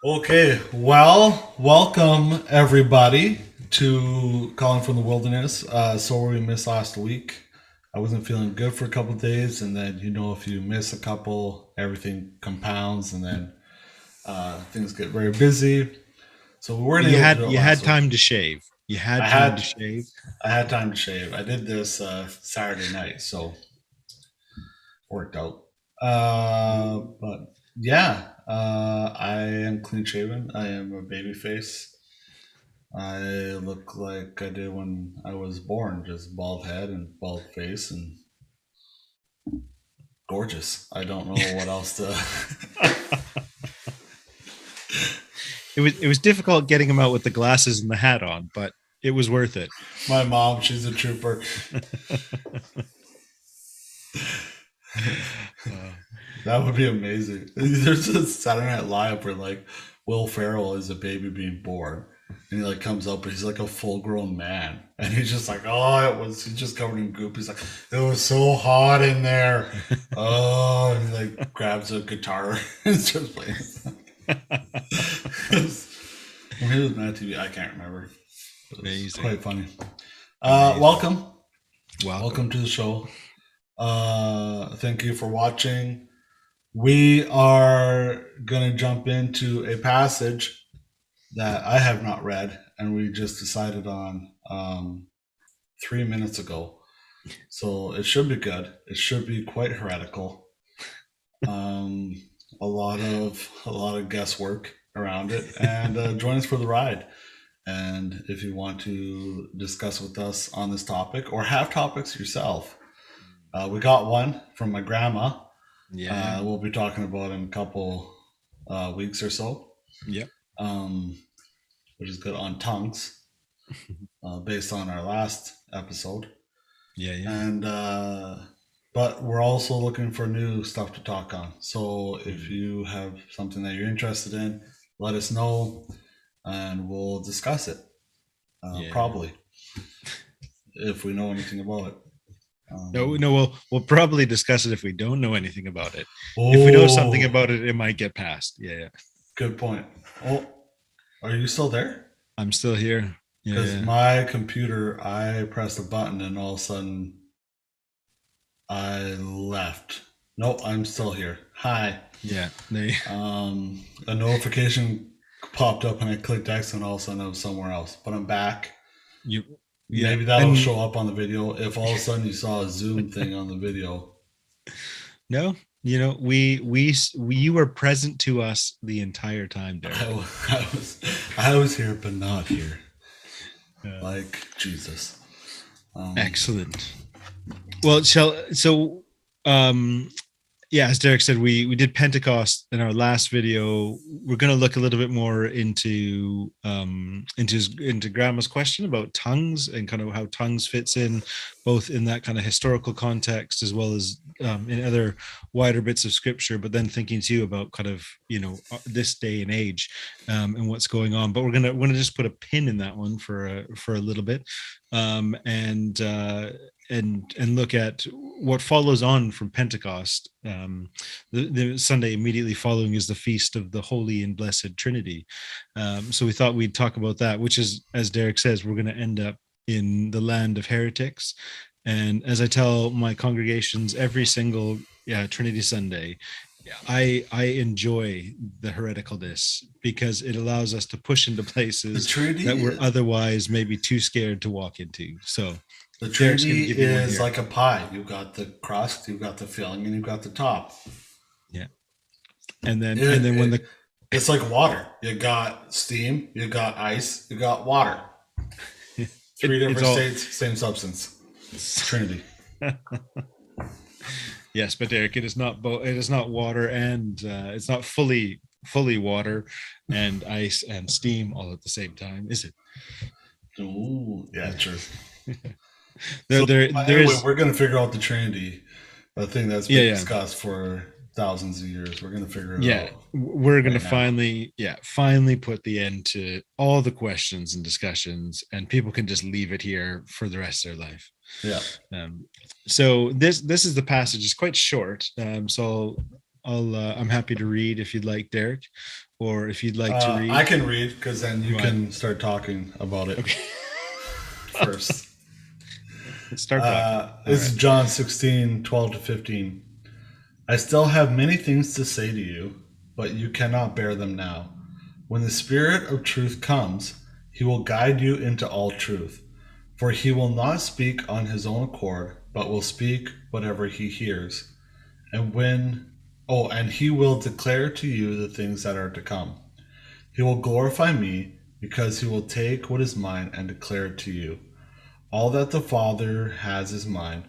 Okay, well, welcome everybody to Calling from the Wilderness. Sorry we missed last week. I wasn't feeling good for a couple of days, and then if you miss a couple, everything compounds, and then things get very busy. So we weren't You able to had do it you had last week. time to shave. You I had time to had shave. I had time to shave. I did this Saturday night, so worked out. But yeah, I am clean shaven. I am a baby face. I look like I did when I was born, just bald head and bald face and gorgeous. I don't know what else to. It was difficult getting him out with the glasses and the hat on, but it was worth it. My mom, she's a trooper. Uh, That would be amazing. There's a Saturday Night Live where like Will Ferrell is a baby being born, and he like comes up and he's like a full grown man, and he's just like, oh, he's just covered in goop. He's like, it was so hot in there. Oh, and he like grabs a guitar and starts playing. When he was Mad TV, I can't remember. It was Amazing, quite funny. amazing. Welcome, welcome Welcome. to the show. Thank you for watching. We are gonna jump into a passage that I have not read, and we just decided on 3 minutes ago. So it should be good. It should be quite heretical. Um, a lot of guesswork around it, and join us for the ride. And if you want to discuss with us on this topic or have topics yourself, we got one from my grandma. Yeah, yeah, We'll be talking about in a couple weeks or so, yep, um, which is good on tongues, based on our last episode. yeah, yeah. And but we're also looking for new stuff to talk on. So if Mm. you have something that you're interested in, let us know, and we'll discuss it. Yeah. Probably if we know anything about it. No, Um, no. We'll probably discuss it if we don't know anything about it. If we know something oh, about it, it might get passed. Yeah, yeah. good point. Oh, are you still there? I'm still here. Yeah, Because yeah, my computer, I pressed a button and all of a sudden I left. Nope, I'm still here. Hi. yeah. They, A notification popped up and I clicked X and all of a sudden I was somewhere else. But I'm back. you, yeah, Maybe that'll and show up on the video. If all of a sudden you saw a Zoom thing on the video, no, we you were present to us the entire time, I, Derek. I was I was here but not here. Uh, Like Jesus. Um, Excellent. Well, um yeah, as Derek said, we did Pentecost in our last video. We're going to look a little bit more into Grandma's question about tongues and kind of how tongues fits in, both in that kind of historical context as well as in other wider bits of scripture. But then thinking too about kind of this day and age and what's going on. But we're gonna just put a pin in that one for a little bit, um, and uh, and look at what follows on from Pentecost. The Sunday immediately following is the feast of the Holy and Blessed Trinity. So we thought we'd talk about that, which is, as Derek says, we're going to end up in the land of heretics. And as I tell my congregations every single Trinity Sunday, I enjoy the hereticalness because it allows us to push into the places that Trinity we're otherwise maybe too scared to walk into. So the Derek's going Trinity to give you one is here. like a pie. You've got the crust, you've got the filling, and you've got the top. Yeah. And then when It, the it's like water. You got steam, you got ice, you got water. Three it's different all states, same substance. Trinity. yes, but Derek, it is not it is not water, and it's not fully water and ice and steam all at the same time, is it? Ooh, yeah, true. there So there anyway, is. we're gonna figure out the Trinity, a thing that's Yeah, been yeah. discussed for thousands of years. We're gonna figure it Yeah, out we're going to right now. finally put the end to all the questions and discussions, and people can just leave it here for the rest of their life. Yeah. um, so this is the passage. It's quite short, so I'm happy to read if you'd like, Derek, or if you'd like to I read. can read because then you Go ahead. can start talking about it Okay. first. Let's start talking. All This right. is John 16:12 to 15. I still have many things to say to you, but you cannot bear them now. When the Spirit of truth comes, he will guide you into all truth. For he will not speak on his own accord, but will speak whatever he hears. And and he will declare to you the things that are to come. He will glorify me, because he will take what is mine and declare it to you. All that the Father has is mine.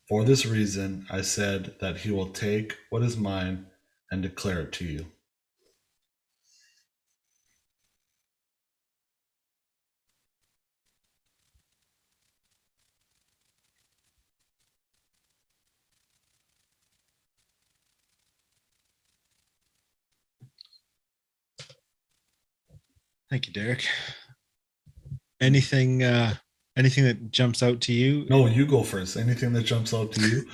For this reason, I said that he will take what is mine and declare it to you. Thank you, Derek. Anything anything that jumps out to you? No, you go first. Anything that jumps out to you?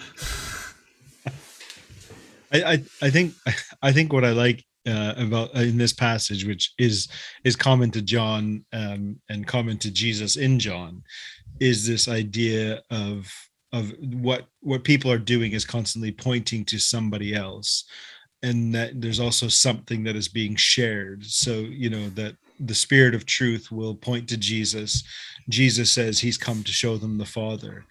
I think I think what I like about in this passage, which is common to John, and common to Jesus in John, is this idea of what people are doing is constantly pointing to somebody else, and that there's also something that is being shared. So, that the Spirit of truth will point to Jesus. Jesus says he's come to show them the Father.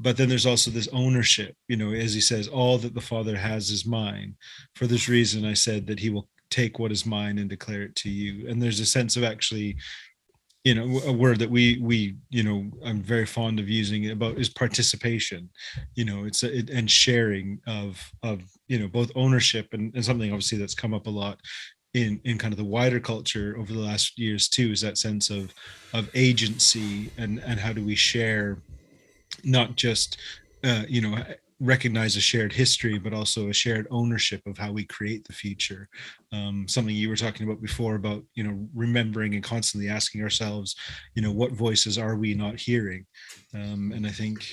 But then there's also this ownership, as he says, all that the Father has is mine. For this reason, I said that he will take what is mine and declare it to you. And there's a sense of actually, a word that I'm very fond of using about is participation. And sharing of both ownership, and something obviously that's come up a lot in kind of the wider culture over the last years too, is that sense of agency, and how do we share, not just recognize a shared history, but also a shared ownership of how we create the future. Something you were talking about before about remembering and constantly asking ourselves, what voices are we not hearing? And I think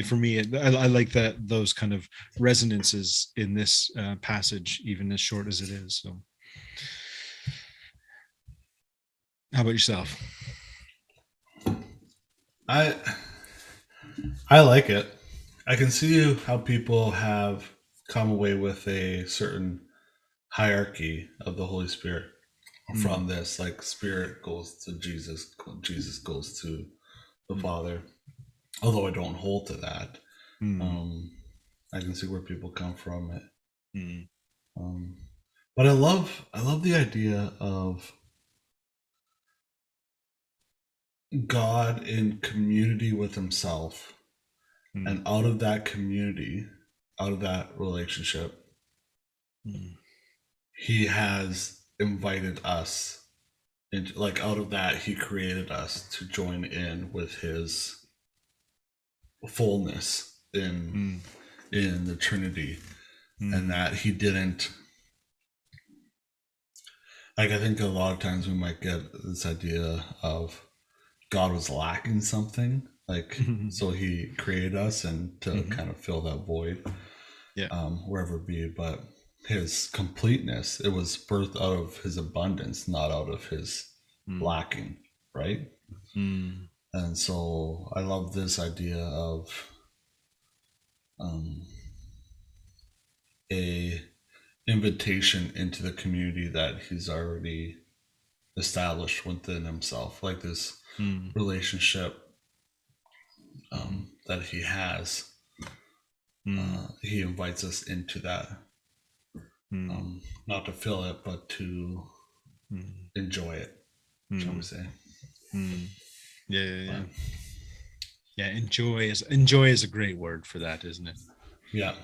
for me, I like that, those kind of resonances in this passage, even as short as it is. So how about yourself? I I like it. I can see how people have come away with a certain hierarchy of the Holy Spirit Mm, from this. Like Spirit goes to Jesus, Jesus goes to the mm, Father. Although I don't hold to that, mm, um, I can see where people come from it. mm, Um, but I love the idea of God in community with Himself, mm, and out of that community, out of that relationship, mm, He has invited us into, like, out of that He created us to join in with His fullness mm, in the Trinity, and mm, that He didn't, like, I think a lot of times we might get this idea of God was lacking something, like, mm, so He created us and to mhm. kind of fill that void, Yeah. wherever it be. But His completeness, it was birthed out of His abundance, not out of His Mm, lacking, right? mm, And so I love this idea of um, a invitation into the community that He's already established within Himself, like this mm, relationship mhm, that He has. mm, He invites us into that, mm, not to fill it, but to mm, enjoy it, shall we mm, say? mm. Yeah, yeah, But yeah. Yeah, enjoy is a great word for that, isn't it? yeah,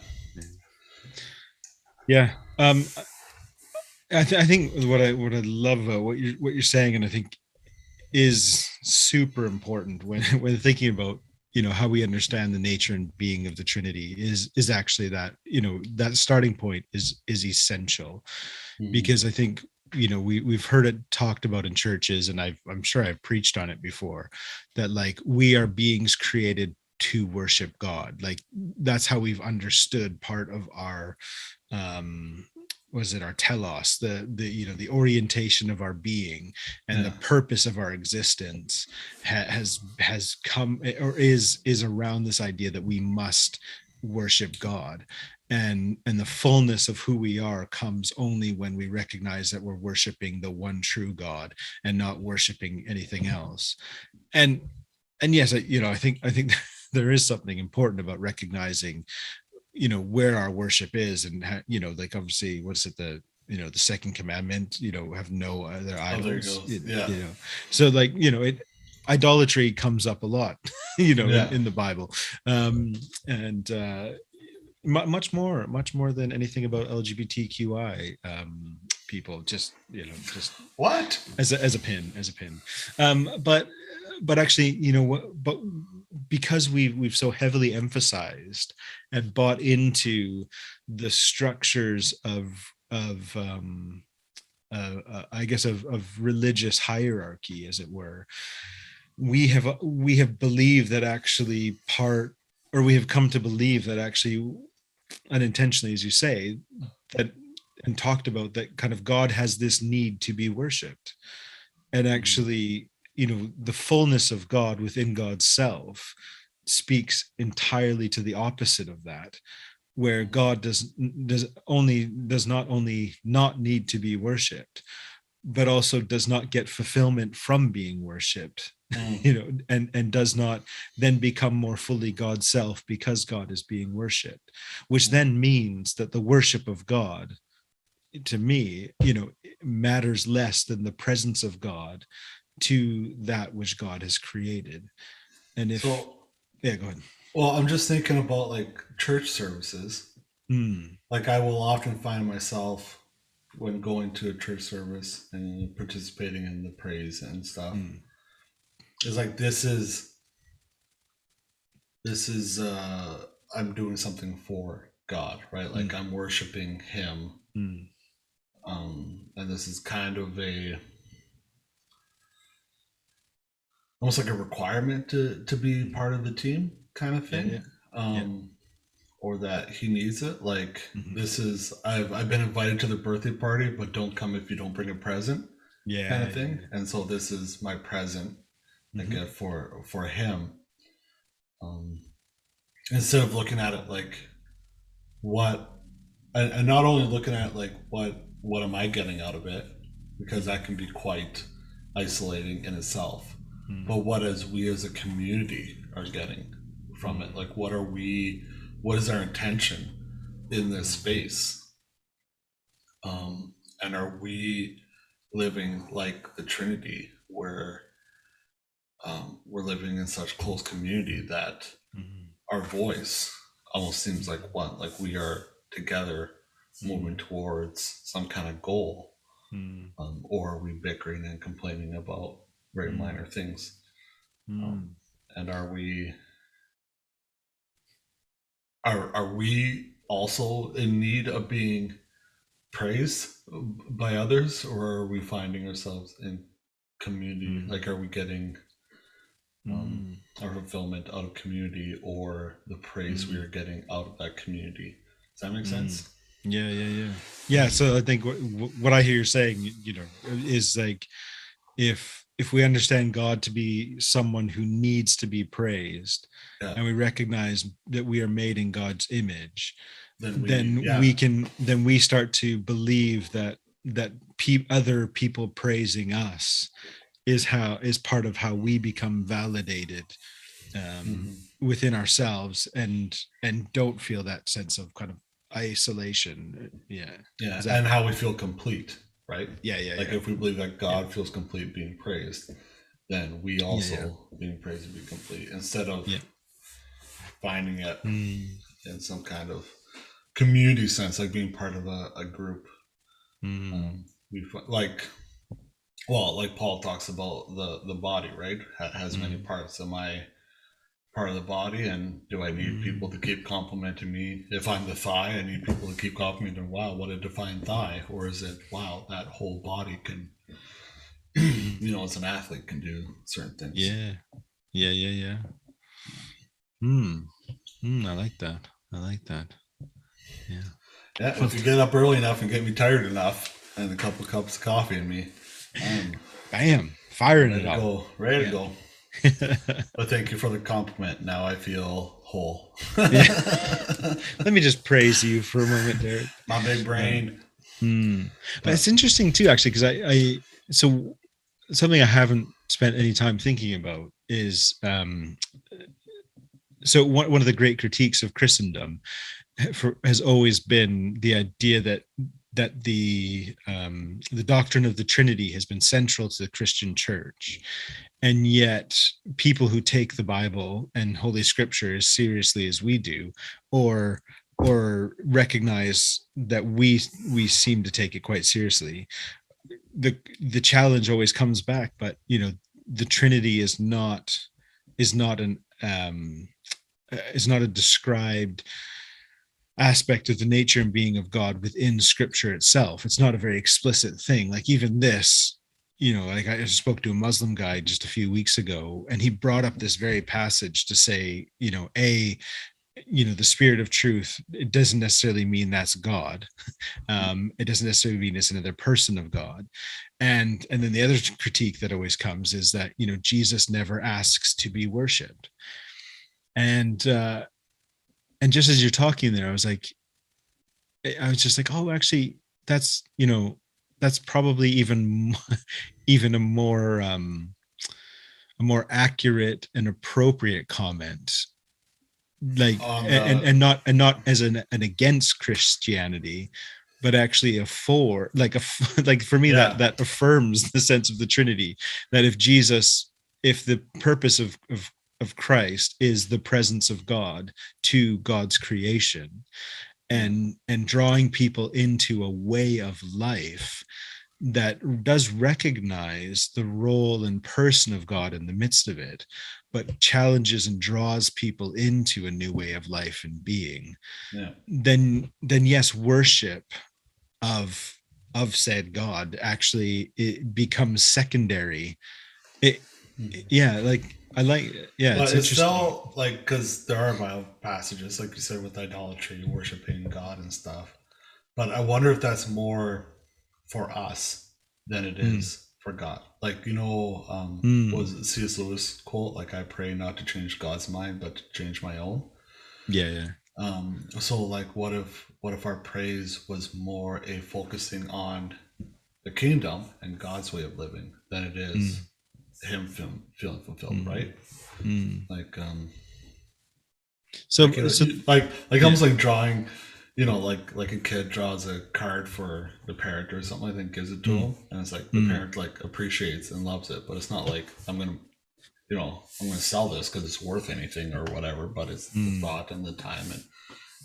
Yeah. Yeah. I think what I love about what you're saying, and I think is super important when when thinking about how we understand the nature and being of the Trinity, is actually that that starting point is essential. mm-hmm. Because I think we've heard it talked about in churches, and I'm sure I've preached on it before, that like we are beings created to worship God. Like that's how we've understood part of our um was it our telos, the the orientation of our being and the Yeah. purpose of our existence has come, or is around this idea that we must worship God, and the fullness of who we are comes only when we recognize that we're worshiping the one true God and not worshiping anything else. And and yes, I think there is something important about recognizing where our worship is, and like, obviously, what's it, the second commandment, have no other Oh, there it idols, goes. Yeah. so, like, idolatry comes up a lot Yeah. in the Bible, and much more than anything about LGBTQI people, just What? as a pin. But actually, but because we've so heavily emphasized and bought into the structures of I guess of religious hierarchy, as it were, we have believed that actually part or we have come to believe that actually, unintentionally, as you say, that and talked about that, kind of God has this need to be worshipped. And Mhm. actually, the fullness of God within God's self speaks entirely to the opposite of that, where Mhm. God does not only not need to be worshipped, but also does not get fulfillment from being worshipped, Mm. and does not then become more fully God's self because God is being worshipped, which Mm. then means that the worship of God, to me, matters less than the presence of God to that which God has created. And if, So, yeah, go ahead. well, I'm just thinking about like church services. Mm, Like, I will often find myself when going to a church service and participating in the praise and stuff. mm, It's like this is I'm doing something for God, right? Like, mm, I'm worshiping Him, mm, and this is kind of a almost like a requirement to be mm. part of the team kind of Yeah, thing, yeah, yeah. um, or that He needs it. Like, Hmm. this is I've been invited to the birthday party, but don't come if you don't bring a present, kind Yeah, of yeah, thing. yeah. And so this is my present I Hmm. get for Him, um, instead of looking at it like what and not only looking at like what am I getting out of it, because Hmm. that can be quite isolating in itself, but Hmm. what as we as a community are getting from it, Hmm. like what is our intention in this Hmm. space, and are we living like the Trinity, where we're living in such close community that Hmm. our voice almost seems like one, like we are together moving Hmm. towards some kind of goal, Hmm. or are we bickering and complaining about very minor Hmm. things, um, Hmm. and are we also in need of being praised by others, or are we finding ourselves in community, like are we getting Hmm. our fulfillment out of community, or the praise we Hmm. are getting out of that community? Does that make Hmm. sense? Yeah, yeah, yeah. Yeah, so I think what I hear you saying, is like, if we understand God to be someone who needs to be praised, Yeah. and we recognize that we are made in God's image, Then then yeah. we start to believe that other people praising us is part of how we become validated, Hmm. within ourselves, and don't feel that sense of kind of isolation. Yeah. Yeah, Is that? and how we feel complete, right? Yeah, yeah, Like, yeah, if we believe that yeah, God feels complete being praised, then we yeah, yeah, also being praised and be complete, instead of yeah. finding it Mm, in some kind of community sense, like being part of a group. mm, Like, well, like Paul talks about the body, right? Has many mm, parts. Am I part of the body, and do I need people to mm, keep complimenting me? If I'm the thigh, I need people to keep complimenting, wow, what a defined thigh. Or is it, wow, that whole body can, mm. as an athlete, can do certain things. Yeah, yeah, yeah, yeah. Mm, I like that. I like that. Yeah. Yeah, if you get up early enough and get me tired enough, and a couple cups of coffee in me, I'm Bam, firing ready it to up. go. Ready to Yeah. go. But thank you for the compliment. Now I feel whole. Yeah. Let me just praise you for a moment, Derek. My big Um, brain. but it's But interesting too, actually, because so something I haven't spent any time thinking about is so one of the great critiques of Christendom has always been the idea that the doctrine of the Trinity has been central to the Christian Church, and yet people who take the Bible and Holy Scripture as seriously as we do, or recognize that we seem to take it quite seriously, the challenge always comes back. But the Trinity is not an is not a described aspect of the nature and being of God within Scripture itself. It's not a very explicit thing. Like even this, like I spoke to a Muslim guy just a few weeks ago, and he brought up this very passage to say, the Spirit of truth, it doesn't necessarily mean that's God. It doesn't necessarily mean it's another person of God. And then the other critique that always comes is that Jesus never asks to be worshipped. And just as you're talking there, I was just like, oh, actually, that's that's probably even a more accurate and appropriate comment, like, on the and not as an against Christianity, but actually a for, like like for me, yeah, that affirms the sense of the Trinity. That if the purpose of Christ is the presence of God to God's creation, yeah, and drawing people into a way of life that does recognize the role and person of God in the midst of it, but challenges and draws people into a new way of life and being, yeah. then yes, worship of said God actually it becomes secondary. It, yeah, like I like, yeah, But it's it's interesting. still like because there are Bible passages, like you said, with idolatry, worshiping God and stuff. But I wonder if that's more for us than it Mm, is for God. Like was mm, it C.S. Lewis quote? Like I pray not to change God's mind, but to change my own. yeah, yeah. So like, what if our praise was more a focusing on the kingdom and God's way of living than it is Mm, Him feeling fulfilled, mm, right? mm. Like like So like yeah. almost like drawing, like a kid draws a card for the parent or something like that, and gives it to Mm, him, and it's like the mm, parent like appreciates and loves it, but it's not like I'm gonna sell this because it's worth anything or whatever, but it's the mm, thought and the time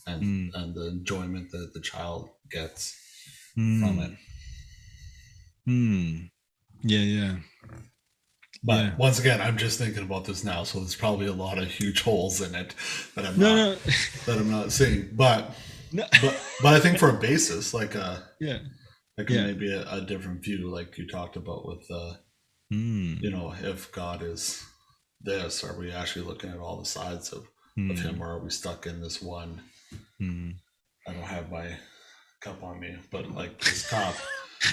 and mm, and the enjoyment that the child gets from it. mm, mm. Yeah, yeah, yeah. But once again, I'm just thinking about this now, so there's probably a lot of huge holes in it that I'm No, not no, that I'm not seeing. But no. but I think for a basis, Yeah, like yeah. maybe a different view, like you talked about with Mm, if God is this, are we actually looking at all the sides of Him, mm, or are we stuck in this one? mm, I don't have my cup on me, but like this cup,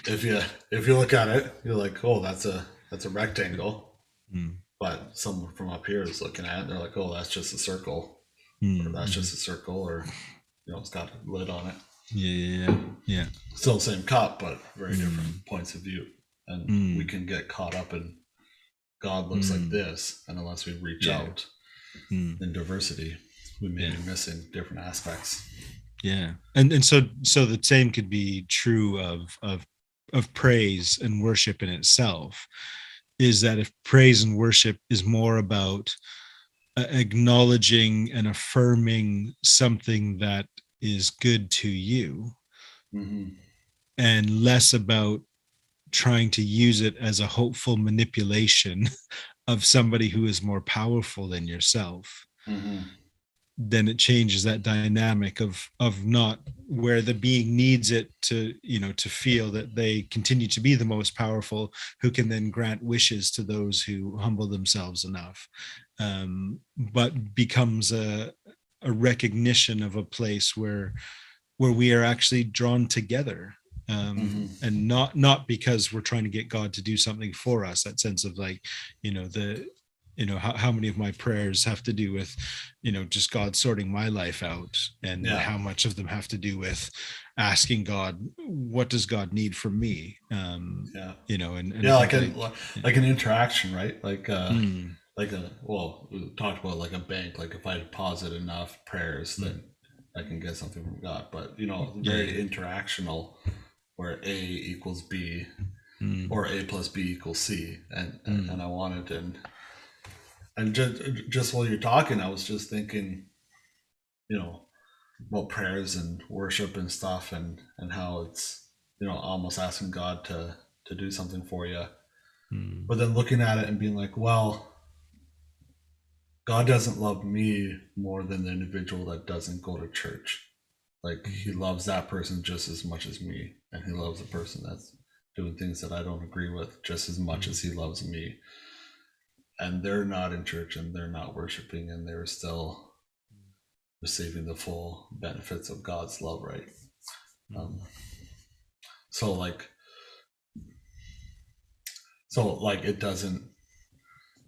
if you look at it, you're like, oh, that's a rectangle. mm, But someone from up here is looking at it, and they're like, oh, that's just a circle, or mm, that's mm. just a circle, or it's got a lid on it. Yeah, yeah, yeah. Still the same cup, but very different Mm, points of view. And we mm, can get caught up in God looks like mm. this, and unless we reach Yeah. out Mm, in diversity, we may yeah. be missing different aspects. Yeah. And so the same could be true of praise and worship in itself, is that if praise and worship is more about acknowledging and affirming something that is good to you, Mm-hmm. and less about trying to use it as a hopeful manipulation of somebody who is more powerful than yourself, Mm-hmm. then it changes that dynamic of not where the being needs it to to feel that they continue to be the most powerful, who can then grant wishes to those who humble themselves enough, but becomes a recognition of a place where where we are actually drawn together, Hmm. and not because we're trying to get God to do something for us. That sense of like, the how many of my prayers have to do with just God sorting my life out, and Yeah, how much of them have to do with asking God, what does God need from me? yeah, And I yeah. think like, yeah. Like an interaction, right? Mm, Like a well, we talked about like a bank. Like if I deposit enough prayers, mm, then I can get something from God. But very yeah. interactional, where A equals B Mm, or A plus B equals C, mm, and I wanted and just while you're talking, I was just thinking, you know, about prayers and worship and stuff, and how it's almost asking God to do something for you, mm, but then looking at it and being like, well, God doesn't love me more than the individual that doesn't go to church. Like he mm, loves that person just as much as me, and he loves the person that's doing things that I don't agree with just as much mm, as he loves me. And they're not in church and they're not worshiping and they're still receiving the full benefits of God's love, right? Um, mm, so like so it doesn't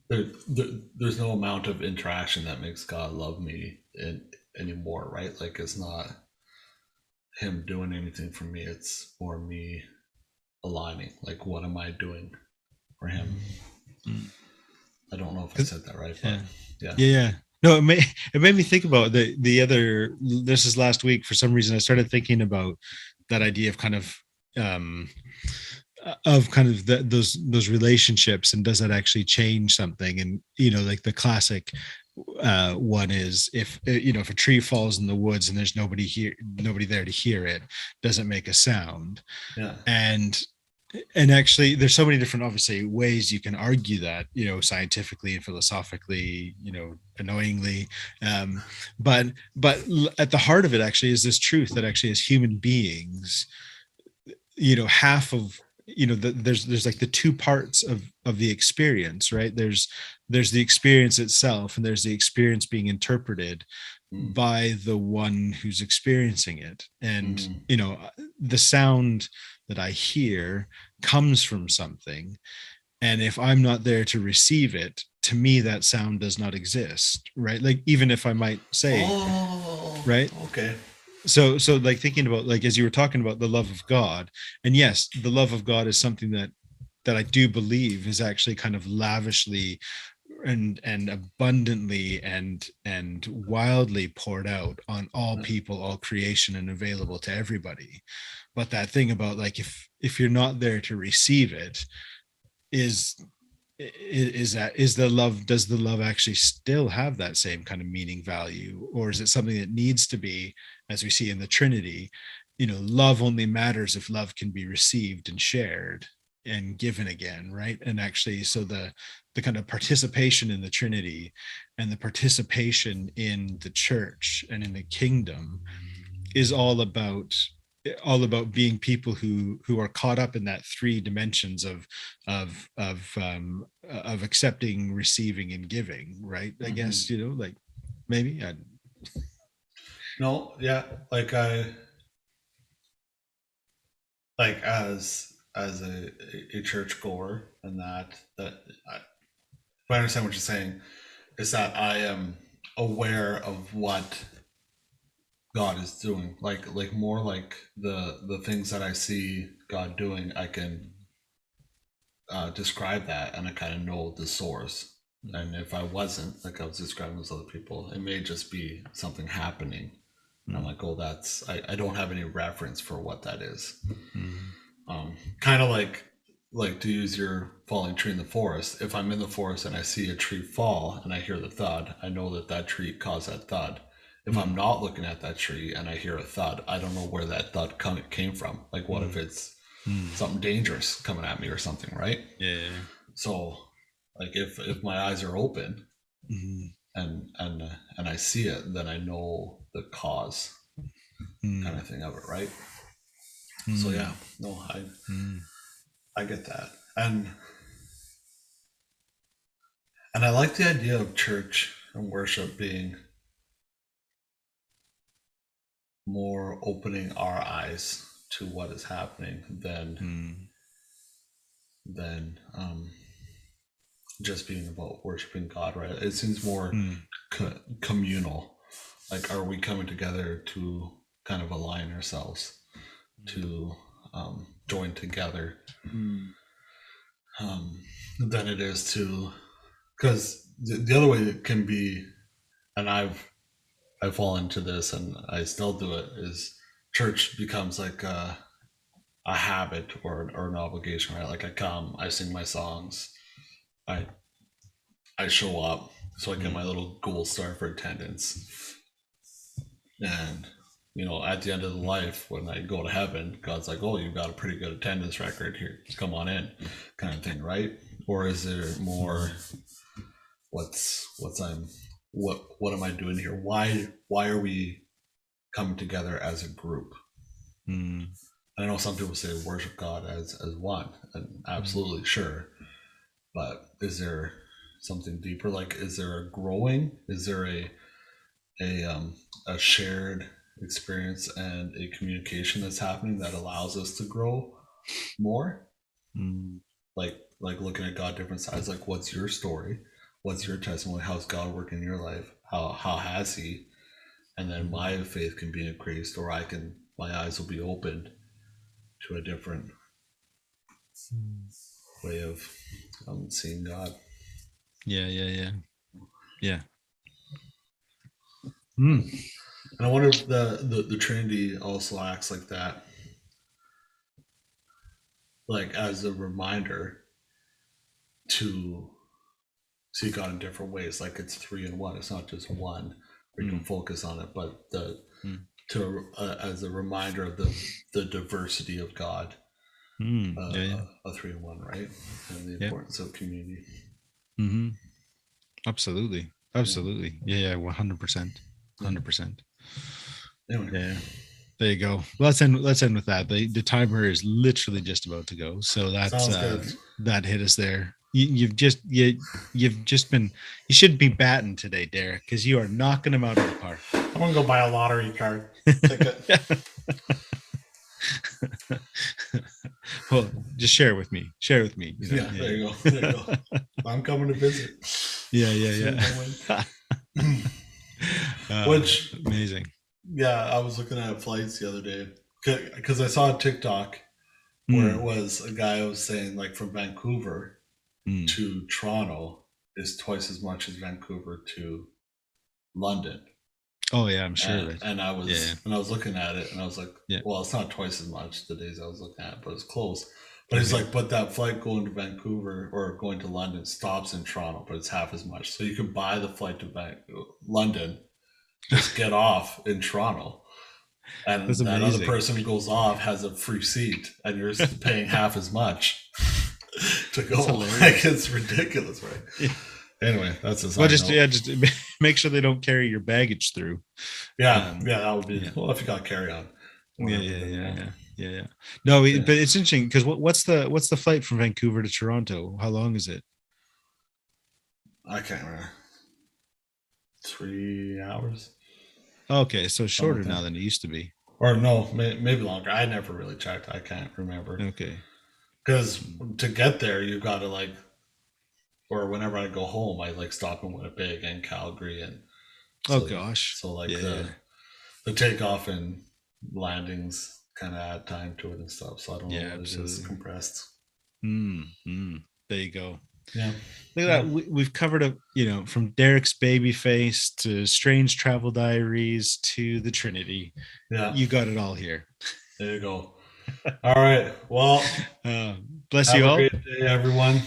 there's no amount of interaction that makes God love me anymore, right? Like it's not him doing anything for me, it's more me aligning, like what am I doing for him. mm. I don't know if I 'Cause- said that right, yeah. but yeah. Yeah, yeah. No, it made me think about the other. This is last week. For some reason, I started thinking about that idea of um, kind of those relationships, and does that actually change something? And like the classic one is, if a tree falls in the woods and there's nobody there to hear it, does it make a sound? Yeah. And actually there's so many different obviously ways you can argue that, scientifically and philosophically, annoyingly, um but at the heart of it actually is this truth that actually as human beings, half of there's like the two parts of the experience, right? There's the experience itself, and there's the experience being interpreted Mm. by the one who's experiencing it. And Mm-hmm. the sound that I hear comes from something, and if I'm not there to receive it, to me that sound does not exist, right? Like, even if I might say, Oh, right, okay. so like thinking about, like, as you were talking about the love of God, and yes, the love of God is something that I do believe is actually kind of lavishly and abundantly and wildly poured out on all people, all creation, and available to everybody. But that thing about, like, if you're not there to receive it, is is the love, does the love actually still have that same kind of meaning, value, or is it something that needs to be, as we see in the Trinity, love only matters if love can be received and shared and given again, right? And actually, so the kind of participation in the Trinity and the participation in the church and in the kingdom is all about being people who are caught up in that three dimensions of accepting, receiving, and giving, right? I Mm-hmm. guess, like, maybe No, yeah, like as a church goer, and if I understand what you're saying, is that I am aware of what God is doing, like more like the things that I see God doing, I can describe that, and I kind of know the source. And if I wasn't, like I was describing those other people, it may just be something happening. And I'm like, oh, I don't have any reference for what that is. Kind of like to use your falling tree in the forest. If I'm in the forest and I see a tree fall and I hear the thud, I know that that tree caused that thud. If I'm not looking at that tree and I hear a thud, I don't know where that thud came from. Like, what if it's something dangerous coming at me or something, right? yeah. So, like, if my eyes are open Mhm. and I see it, then I know the cause, kind Mm, of thing of it, right? So yeah, mm, no, mm, I get that, and I like the idea of church and worship being more opening our eyes to what is happening than just being about worshiping God, right? It seems more communal. Like, are we coming together to kind of align ourselves to join together than it is to, because the other way it can be, and I've fallen into this and I still do it, is church becomes like a habit or an obligation, right? Like I come, I sing my songs, I I show up, so I get my little gold star for attendance, and at the end of the life, when I go to heaven, God's like, "Oh, you've got a pretty good attendance record here. Come on in," kind of thing, right? Or is there more? What am I doing here? Why are we coming together as a group? I know some people say worship God as one, and absolutely sure, but is there something deeper? Like, is there a growing? Is there a shared experience and a communication that's happening that allows us to grow more? Like looking at God different sides. Like, what's your story? What's your testimony? How's God working in your life? How has He? And then my faith can be increased, or my eyes will be opened to a different way of seeing God. Yeah. And I wonder if the Trinity also acts like that, like as a reminder to see God in different ways. Like, it's three in one. It's not just one where you can focus on it, but as a reminder of the diversity of God. A three in one, right? And the importance of community. Absolutely. Yeah. 100%. Anyway. Yeah. There you go. Let's end with that. The timer is literally just about to go. So that's that hit us there. You've just been, you should be batting today, Derek, because you are knocking them out of the park. I'm gonna go buy a lottery card ticket. Well, just share with me. There you go. I'm coming to visit. Yeah. Which, amazing. Yeah, I was looking at flights the other day because I saw a TikTok where it was a guy who was saying, like, from Vancouver to Toronto is twice as much as Vancouver to London. Oh yeah, I'm sure. And I was looking at it and I was like, well, it's not twice as much the days I was looking at, but it's close. But he's like, but that flight going to Vancouver or going to London stops in Toronto, but it's half as much. So you can buy the flight to London, just get off in Toronto, and that other person goes off, has a free seat, and you're paying half as much to go. Like, it's ridiculous, right? Yeah. Anyway, that's a side note. Just make sure they don't carry your baggage through. Yeah, that would be well if you got carry on. Yeah. No, but it's interesting because what's the flight from Vancouver to Toronto? How long is it? I can't remember. 3 hours. Okay, so shorter now than it used to be. Or no, maybe longer. I never really checked. I can't remember. Okay. Because to get there, you've got to or whenever I go home, I stop in Winnipeg and Calgary, and so, oh gosh. So the takeoff and landings kind of add time to it and stuff. So I don't know what it is compressed. There you go. Yeah. Look at that. We've covered from Derek's baby face to Strange Travel Diaries to the Trinity. Yeah. You got it all here. There you go. All right. Well, bless you all. Have a great day, everyone.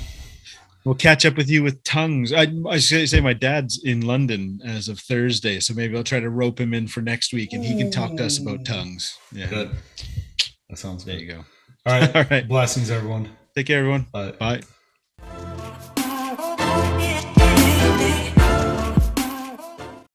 We'll catch up with you with tongues. I say my dad's in London as of Thursday, so maybe I'll try to rope him in for next week, and he can talk to us about tongues. Yeah. Good. That sounds good. There you go. All right. All right. Blessings, everyone. Take care, everyone. Bye. Bye.